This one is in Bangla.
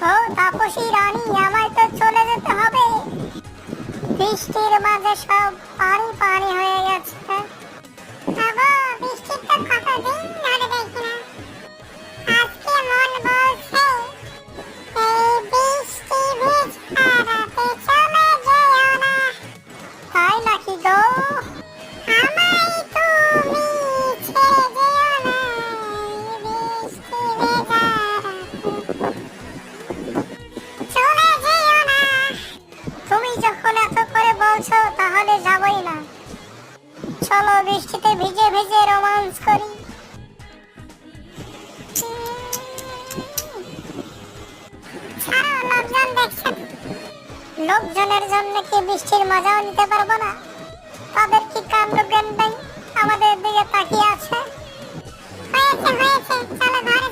ও তাপসী রানী, আমায় তো চলে যেতে হবে। বৃষ্টির মাঝে সব পানি পানি হয়ে গেছে। বাবা, বৃষ্টির তো কতদিন ধরে দেখি না। আজকে মন বলছে এই বৃষ্টি ভেজা রাতে চলে যেও না। তাই নাকি গো? আমায় তুমি ছেড়ে যেও না এই বৃষ্টি ভেজা রাতে চলে যেও না। তুমি যখন এত করে বলছো তাহলে যাবই না। চলো বৃষ্টিতে ভিজে ভিজে রোমান্স করি। ছাড়ো, লোকজন দেখছেন। লোকজনের জন্য কি বৃষ্টির মজাও নিতে পারবো না? তাদের কি কাণ্ডজ্ঞান নেই? আমাদের দিকে তাকিয়ে আছে। হয়েছে হয়েছে, চলো ঘরে